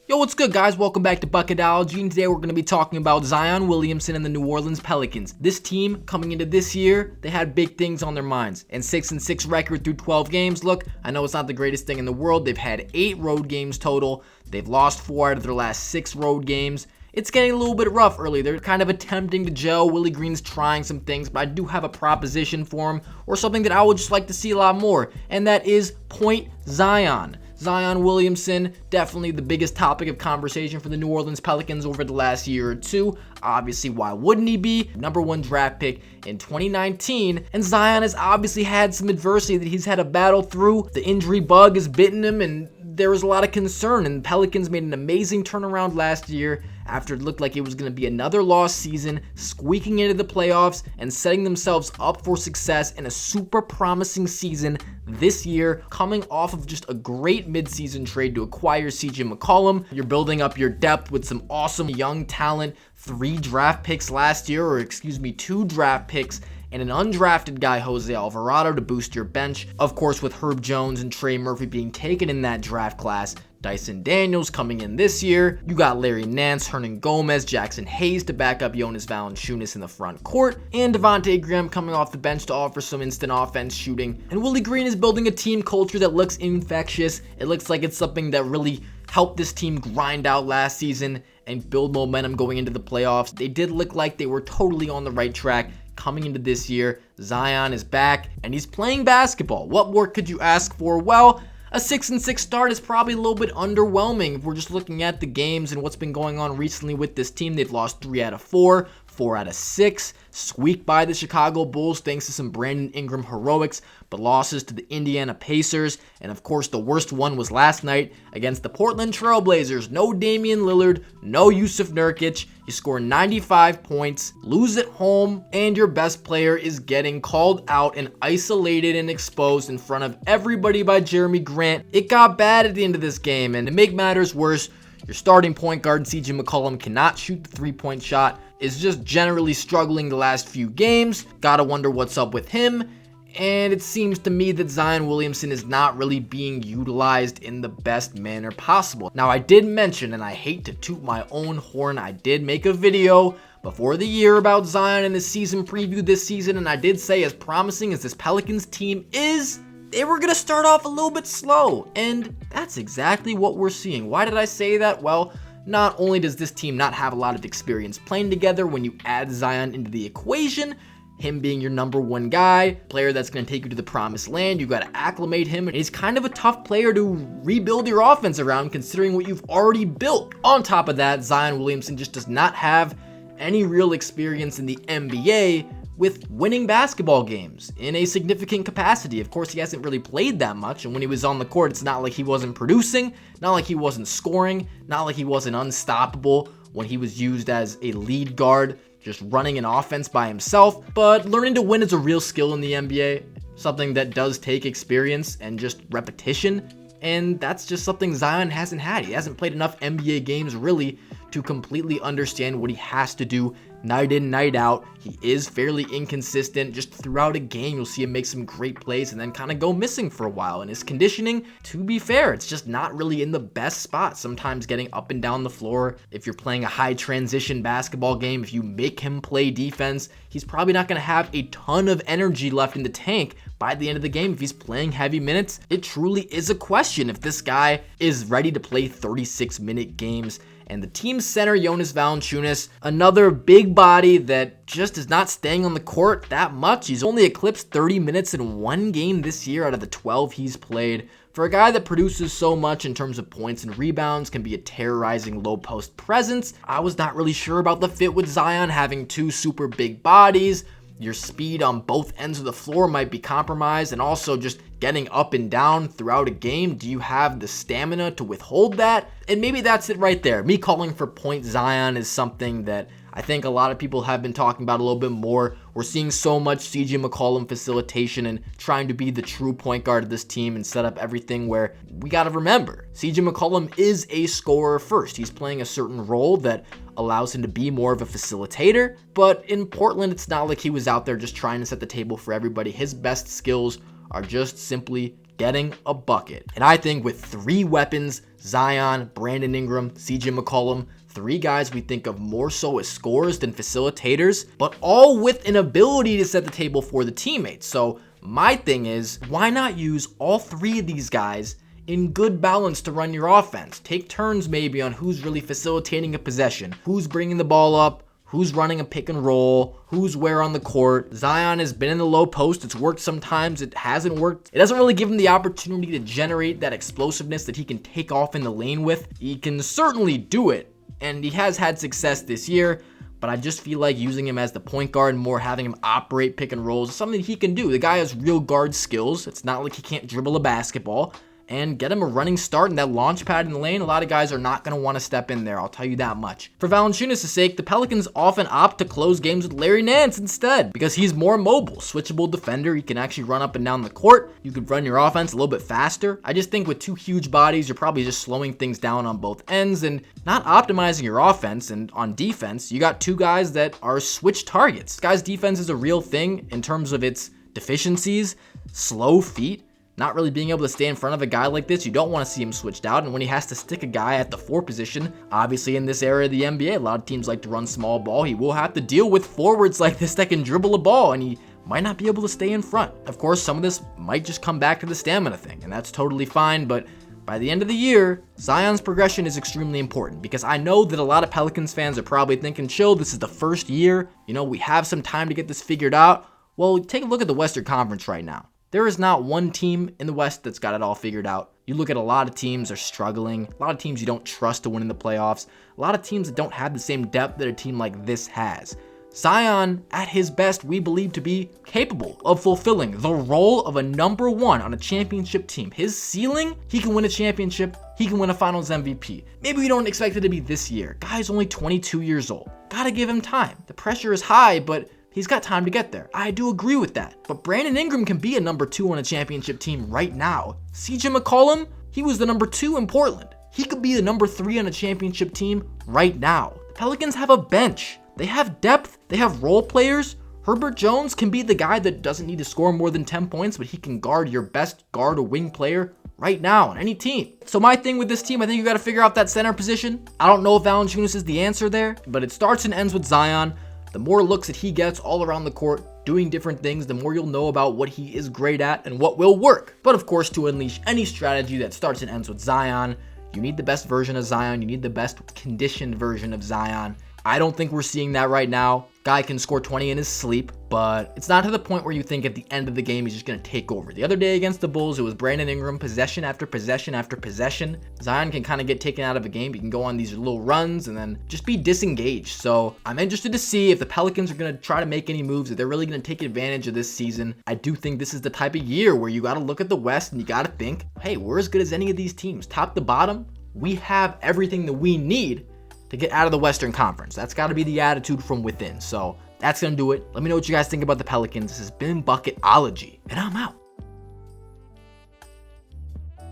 Yo, what's good, guys? Welcome back to Bucketology, and today we're going to be talking about Zion Williamson and the New Orleans Pelicans. This team, coming into this year, they had big things on their minds. And 6-6 record through 12 games. Look, I know it's not the greatest thing in the world. They've had 8 road games total. They've lost 4 out of their last 6 road games. It's getting a little bit rough early. They're kind of attempting to gel. Willie Green's trying some things, but I do have a proposition for him, or something that I would just like to see a lot more, and that is Point Zion. Zion Williamson, definitely the biggest topic of conversation for the New Orleans Pelicans over the last year or two. Obviously, why wouldn't he be? Number 1 draft pick in 2019. And Zion has obviously had some adversity that he's had to battle through. The injury bug has bitten him, and there was a lot of concern. And the Pelicans made an amazing turnaround last year after it looked like it was going to be another lost season, squeaking into the playoffs and setting themselves up for success in a super promising season this year, coming off of just a great midseason trade to acquire CJ McCollum. You're building up your depth with some awesome young talent, 2 draft picks and an undrafted guy, Jose Alvarado, to boost your bench. Of course, with Herb Jones and Trey Murphy being taken in that draft class, Dyson Daniels coming in this year. You got Larry Nance, Hernan Gomez, Jackson Hayes to back up Jonas Valanciunas in the front court, and Devontae Graham coming off the bench to offer some instant offense shooting. And Willie Green is building a team culture that looks infectious. It looks like it's something that really helped this team grind out last season and build momentum going into the playoffs. They did look like they were totally on the right track coming into this year. Zion is back and he's playing basketball. What more could you ask for? Well, a 6-6 start is probably a little bit underwhelming if we're just looking at the games and what's been going on recently with this team. They've lost 3 out of 4, 4 out of 6, squeaked by the Chicago Bulls thanks to some Brandon Ingram heroics, but losses to the Indiana Pacers, and of course the worst one was last night against the Portland Trail Blazers. No Damian Lillard, no Yusuf Nurkic. You score 95 points, lose at home, and your best player is getting called out and isolated and exposed in front of everybody by Jeremy Grant. It got bad at the end of this game, and to make matters worse, your starting point guard, CJ McCollum, cannot shoot the 3-point shot, is just generally struggling the last few games. Gotta wonder what's up with him. And it seems to me that Zion Williamson is not really being utilized in the best manner possible. Now, I did mention, and I hate to toot my own horn, I did make a video before the year about Zion and his season preview this season, and I did say, as promising as this Pelicans team is, they were going to start off a little bit slow, and that's exactly what we're seeing. Why did I say that? Well, not only does this team not have a lot of experience playing together, when you add Zion into the equation, him being your number 1 guy, player that's going to take you to the promised land, you got to acclimate him. He's kind of a tough player to rebuild your offense around, considering what you've already built. On top of that, Zion Williamson just does not have any real experience in the NBA with winning basketball games in a significant capacity. Of course, he hasn't really played that much, and when he was on the court, it's not like he wasn't producing, not like he wasn't scoring, not like he wasn't unstoppable when he was used as a lead guard, just running an offense by himself. But learning to win is a real skill in the NBA, something that does take experience and just repetition, and that's just something Zion hasn't had. He hasn't played enough NBA games really to completely understand what he has to do night in, night out. He is fairly inconsistent. Just throughout a game, you'll see him make some great plays and then kind of go missing for a while. And his conditioning, to be fair, it's just not really in the best spot. Sometimes getting up and down the floor. If you're playing a high transition basketball game, if you make him play defense, he's probably not going to have a ton of energy left in the tank by the end of the game. If he's playing heavy minutes, it truly is a question if this guy is ready to play 36-minute games. And the team's center, Jonas Valanciunas, another big body that just is not staying on the court that much. He's only eclipsed 30 minutes in 1 game this year out of the 12 he's played. For a guy that produces so much in terms of points and rebounds, can be a terrorizing low post presence, I was not really sure about the fit with Zion having 2 super big bodies. Your speed on both ends of the floor might be compromised, and also just getting up and down throughout a game. Do you have the stamina to withhold that? And maybe that's it right there. Me calling for Point Zion is something that I think a lot of people have been talking about a little bit more. We're seeing so much CJ McCollum facilitation and trying to be the true point guard of this team and set up everything, where we got to remember, CJ McCollum is a scorer first. He's playing a certain role that allows him to be more of a facilitator, but in Portland, it's not like he was out there just trying to set the table for everybody. His best skills are just simply getting a bucket. And I think with 3 weapons, Zion, Brandon Ingram, CJ McCollum, 3 guys we think of more so as scorers than facilitators, but all with an ability to set the table for the teammates. So my thing is, why not use all 3 of these guys in good balance to run your offense? Take turns maybe on who's really facilitating a possession, who's bringing the ball up, who's running a pick and roll, who's where on the court. Zion has been in the low post. It's worked sometimes. It hasn't worked. It doesn't really give him the opportunity to generate that explosiveness that he can take off in the lane with. He can certainly do it, and he has had success this year, but I just feel like using him as the point guard and more having him operate pick and rolls is something he can do. The guy has real guard skills. It's not like he can't dribble a basketball. And get him a running start in that launch pad in the lane. A lot of guys are not going to want to step in there, I'll tell you that much. For Valanciunas' sake, the Pelicans often opt to close games with Larry Nance instead because he's more mobile, switchable defender. He can actually run up and down the court. You could run your offense a little bit faster. I just think with 2 huge bodies, you're probably just slowing things down on both ends and not optimizing your offense. And on defense, you got 2 guys that are switch targets. Guys' defense is a real thing in terms of its deficiencies, slow feet, not really being able to stay in front of a guy like this. You don't want to see him switched out. And when he has to stick a guy at the 4 position, obviously in this era of the NBA, a lot of teams like to run small ball. He will have to deal with forwards like this that can dribble a ball, and he might not be able to stay in front. Of course, some of this might just come back to the stamina thing, and that's totally fine, but by the end of the year, Zion's progression is extremely important because I know that a lot of Pelicans fans are probably thinking, chill, this is the first year. We have some time to get this figured out. Well, take a look at the Western Conference right now. There is not one team in the West that's got it all figured out. You look at a lot of teams are struggling, a lot of teams you don't trust to win in the playoffs, a lot of teams that don't have the same depth that a team like this has. Zion, at his best, we believe to be capable of fulfilling the role of a number 1 on a championship team. His ceiling, he can win a championship, he can win a finals MVP. Maybe we don't expect it to be this year. Guy's only 22 years old. Gotta give him time. The pressure is high, but he's got time to get there. I do agree with that. But Brandon Ingram can be a number 2 on a championship team right now. CJ McCollum, he was the number 2 in Portland. He could be the number 3 on a championship team right now. The Pelicans have a bench. They have depth. They have role players. Herbert Jones can be the guy that doesn't need to score more than 10 points, but he can guard your best guard or wing player right now on any team. So my thing with this team, I think you got to figure out that center position. I don't know if Valanciunas is the answer there, but it starts and ends with Zion. The more looks that he gets all around the court, doing different things, the more you'll know about what he is great at and what will work. But of course, to unleash any strategy that starts and ends with Zion, you need the best version of Zion. You need the best conditioned version of Zion. I don't think we're seeing that right now. Guy can score 20 in his sleep, but it's not to the point where you think at the end of the game he's just going to take over. The other day against the Bulls, it was Brandon Ingram, possession after possession after possession. Zion can kind of get taken out of a game. He can go on these little runs and then just be disengaged. So I'm interested to see if the Pelicans are going to try to make any moves, if they're really going to take advantage of this season. I do think this is the type of year where you got to look at the West and you got to think, hey, we're as good as any of these teams. Top to bottom, we have everything that we need to get out of the Western Conference. That's got to be the attitude from within. So that's going to do it. Let me know what you guys think about the Pelicans. This has been Bucketology, and I'm out.